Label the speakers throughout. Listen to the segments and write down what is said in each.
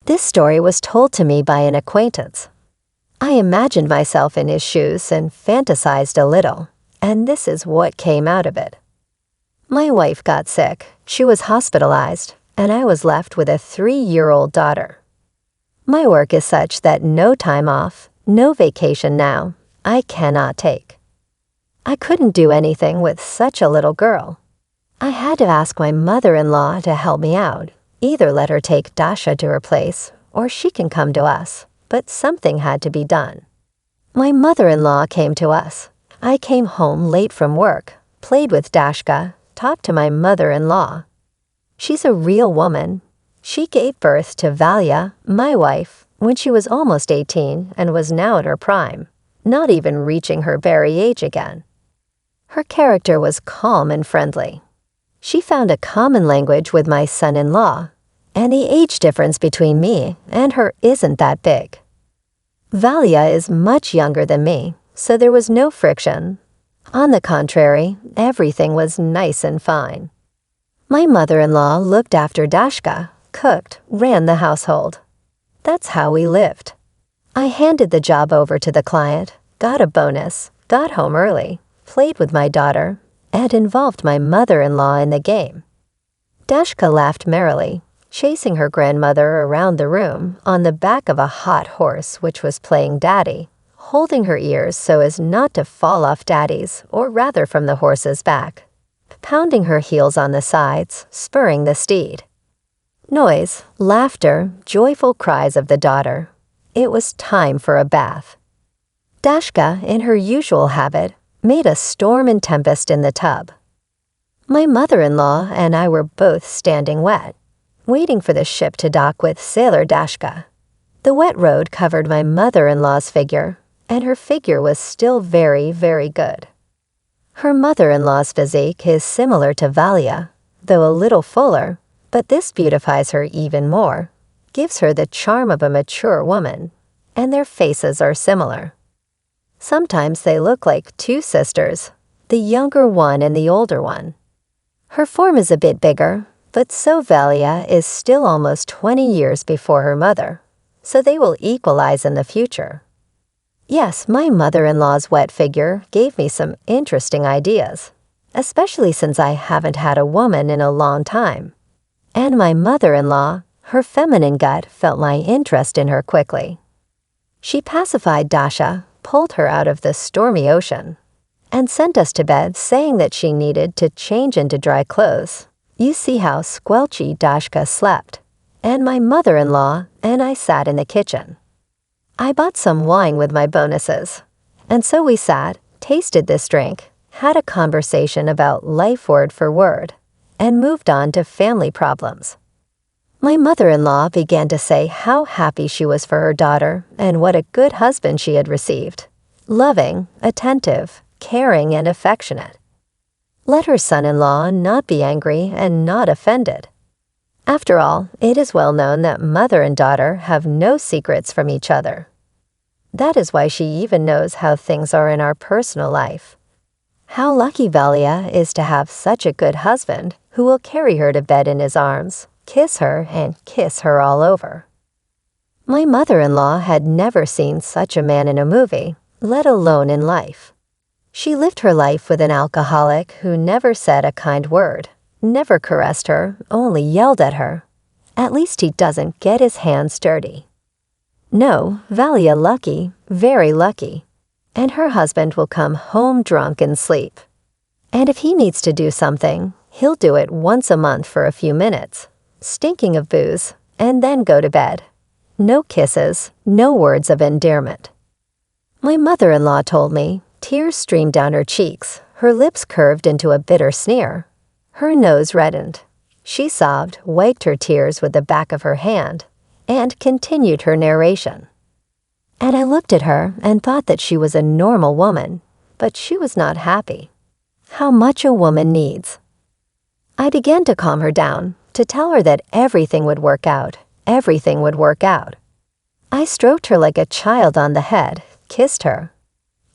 Speaker 1: This story was told to me by an acquaintance. I imagined myself in his shoes and fantasized a little, and this is what came out of it. My wife got sick, she was hospitalized, and I was left with a 3-year-old daughter. My work is such that no time off, no vacation now, I cannot take. I couldn't do anything with such a little girl. I had to ask my mother-in-law to help me out. Either let her take Dasha to her place, or she can come to us, but something had to be done. My mother-in-law came to us. I came home late from work, played with Dashka, talked to my mother-in-law. She's a real woman. She gave birth to Valia, my wife, when she was almost 18 and was now in her prime, not even reaching her very age again. Her character was calm and friendly. She found a common language with my son-in-law, and the age difference between me and her isn't that big. Valia is much younger than me, so there was no friction. On the contrary, everything was nice and fine. My mother-in-law looked after Dashka, cooked, ran the household. That's how we lived. I handed the job over to the client, got a bonus, got home early, played with my daughter, and involved my mother-in-law in the game. Dashka laughed merrily, chasing her grandmother around the room on the back of a hot horse which was playing daddy, holding her ears so as not to fall off daddy's, or rather from the horse's back, pounding her heels on the sides, spurring the steed. Noise, laughter, joyful cries of the daughter. It was time for a bath. Dashka, in her usual habit, made a storm and tempest in the tub. My mother-in-law and I were both standing wet, waiting for the ship to dock with Sailor Dashka. The wet road covered my mother-in-law's figure, and her figure was still very, very good. Her mother-in-law's physique is similar to Valia, though a little fuller, but this beautifies her even more, gives her the charm of a mature woman, and their faces are similar. Sometimes they look like two sisters, the younger one and the older one. Her form is a bit bigger, but so Valia is still almost 20 years before her mother, so they will equalize in the future. Yes, my mother-in-law's wet figure gave me some interesting ideas, especially since I haven't had a woman in a long time. And my mother-in-law, her feminine gut felt my interest in her quickly. She pacified Dasha, pulled her out of the stormy ocean, and sent us to bed saying that she needed to change into dry clothes. You see how squelchy Dashka slept, and my mother-in-law and I sat in the kitchen. I bought some wine with my bonuses, and so we sat, tasted this drink, had a conversation about life word for word, and moved on to family problems. My mother-in-law began to say how happy she was for her daughter and what a good husband she had received. Loving, attentive, caring, and affectionate. Let her son-in-law not be angry and not offended. After all, it is well known that mother and daughter have no secrets from each other. That is why she even knows how things are in our personal life. How lucky Valia is to have such a good husband who will carry her to bed in his arms, kiss her, and kiss her all over. My mother-in-law had never seen such a man in a movie, let alone in life. She lived her life with an alcoholic who never said a kind word, never caressed her, only yelled at her. At least he doesn't get his hands dirty. No, Valia lucky, very lucky. And her husband will come home drunk and sleep. And if he needs to do something, he'll do it once a month for a few minutes, stinking of booze, and then go to bed. No kisses, no words of endearment. My mother-in-law told me, tears streamed down her cheeks, her lips curved into a bitter sneer. Her nose reddened. She sobbed, wiped her tears with the back of her hand, and continued her narration. And I looked at her and thought that she was a normal woman, but she was not happy. How much a woman needs. I began to calm her down, to tell her that everything would work out, everything would work out. I stroked her like a child on the head, kissed her.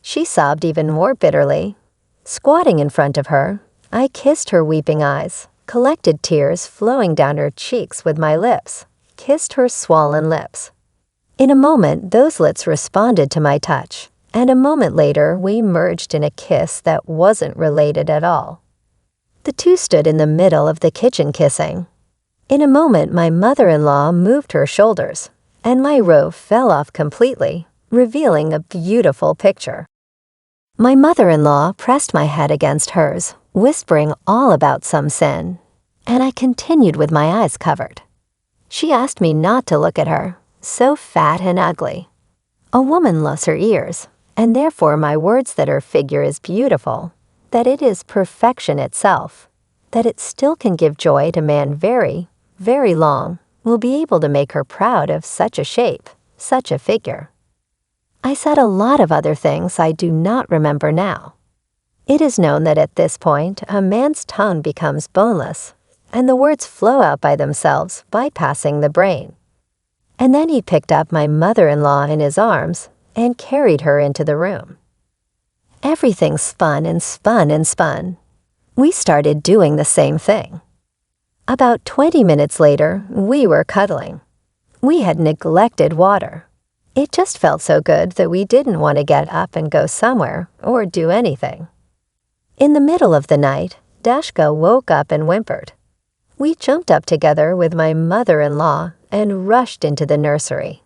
Speaker 1: She sobbed even more bitterly. Squatting in front of her, I kissed her weeping eyes, collected tears flowing down her cheeks with my lips, kissed her swollen lips. In a moment, those lips responded to my touch, and a moment later, we merged in a kiss that wasn't related at all. The two stood in the middle of the kitchen kissing. In a moment, my mother-in-law moved her shoulders, and my robe fell off completely, revealing a beautiful picture. My mother-in-law pressed my head against hers, whispering all about some sin, and I continued with my eyes covered. She asked me not to look at her, so fat and ugly. A woman loves her ears, and therefore my words that her figure is beautiful, that it is perfection itself, that it still can give joy to man very, very long, will be able to make her proud of such a shape, such a figure. I said a lot of other things I do not remember now. It is known that at this point, a man's tongue becomes boneless, and the words flow out by themselves, bypassing the brain. And then he picked up my mother-in-law in his arms and carried her into the room. Everything spun and spun and spun. We started doing the same thing. About 20 minutes later, we were cuddling. We had neglected water. It just felt so good that we didn't want to get up and go somewhere or do anything. In the middle of the night, Dashka woke up and whimpered. We jumped up together with my mother-in-law and rushed into the nursery.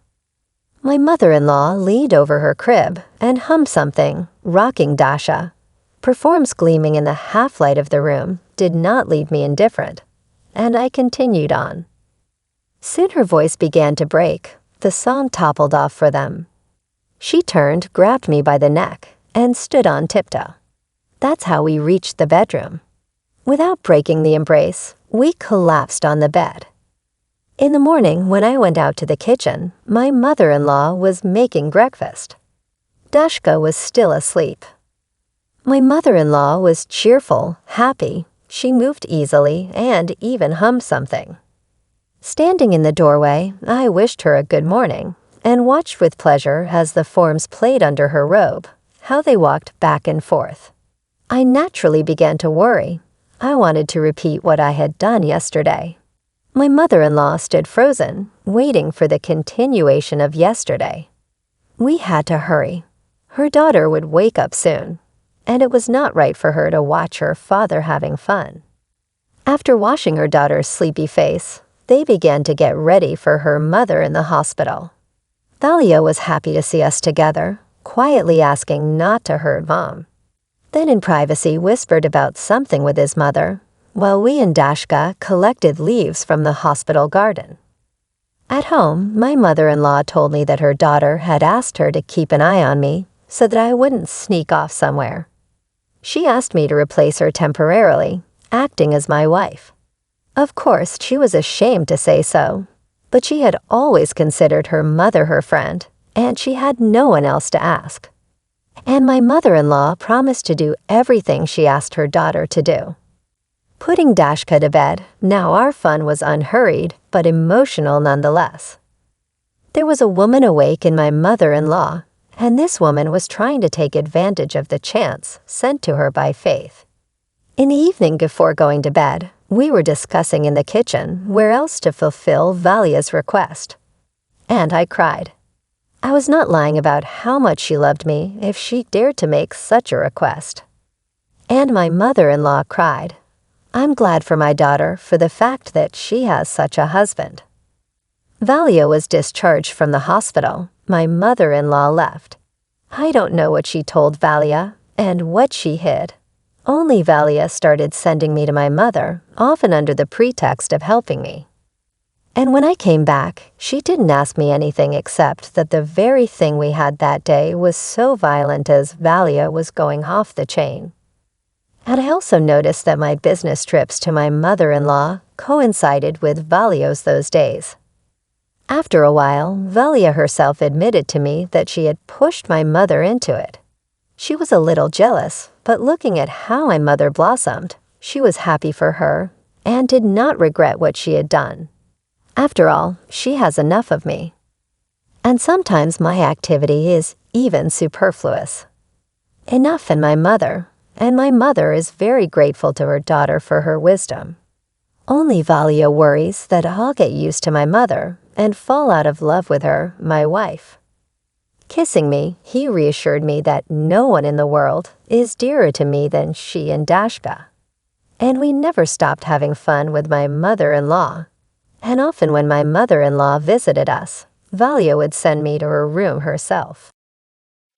Speaker 1: My mother-in-law leaned over her crib and hummed something, rocking Dasha. Performs gleaming in the half-light of the room did not leave me indifferent, and I continued on. Soon her voice began to break. The song toppled off for them. She turned, grabbed me by the neck, and stood on tiptoe. That's how we reached the bedroom. Without breaking the embrace, we collapsed on the bed. In the morning, when I went out to the kitchen, my mother-in-law was making breakfast. Dashka was still asleep. My mother-in-law was cheerful, happy. She moved easily and even hummed something. Standing in the doorway, I wished her a good morning and watched with pleasure as the forms played under her robe, how they walked back and forth. I naturally began to worry. I wanted to repeat what I had done yesterday. My mother-in-law stood frozen, waiting for the continuation of yesterday. We had to hurry. Her daughter would wake up soon, and it was not right for her to watch her father having fun. After washing her daughter's sleepy face, they began to get ready for her mother in the hospital. Thalia was happy to see us together, quietly asking not to hurt Mom. Then in privacy whispered about something with his mother, while we and Dashka collected leaves from the hospital garden. At home, my mother-in-law told me that her daughter had asked her to keep an eye on me so that I wouldn't sneak off somewhere. She asked me to replace her temporarily, acting as my wife. Of course, she was ashamed to say so, but she had always considered her mother her friend, and she had no one else to ask. And my mother-in-law promised to do everything she asked her daughter to do. Putting Dashka to bed, now our fun was unhurried but emotional nonetheless. There was a woman awake in my mother-in-law, and this woman was trying to take advantage of the chance sent to her by Faith. In the evening before going to bed, we were discussing in the kitchen where else to fulfill Valia's request. And I cried. I was not lying about how much she loved me if she dared to make such a request. And my mother-in-law cried. I'm glad for my daughter for the fact that she has such a husband. Valia was discharged from the hospital. My mother-in-law left. I don't know what she told Valia and what she hid. Only Valia started sending me to my mother, often under the pretext of helping me. And when I came back, she didn't ask me anything except that the very thing we had that day was so violent as Valia was going off the chain. And I also noticed that my business trips to my mother-in-law coincided with Valio's those days. After a while, Valia herself admitted to me that she had pushed my mother into it. She was a little jealous, but looking at how my mother blossomed, she was happy for her and did not regret what she had done. After all, she has enough of me. And sometimes my activity is even superfluous. Enough in my mother, and my mother is very grateful to her daughter for her wisdom. Only Valio worries that I'll get used to my mother and fall out of love with her, my wife. Kissing me, he reassured me that no one in the world is dearer to me than she and Dashka. And we never stopped having fun with my mother-in-law. And often when my mother-in-law visited us, Valio would send me to her room herself.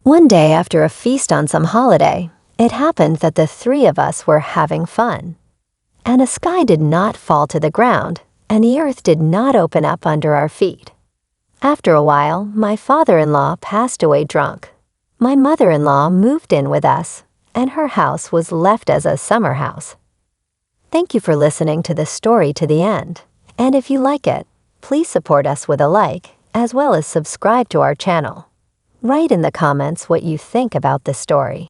Speaker 1: One day after a feast on some holiday, it happened that the three of us were having fun. And a sky did not fall to the ground, and the earth did not open up under our feet. After a while, my father-in-law passed away drunk. My mother-in-law moved in with us, and her house was left as a summer house. Thank you for listening to this story to the end. And if you like it, please support us with a like, as well as subscribe to our channel. Write in the comments what you think about this story.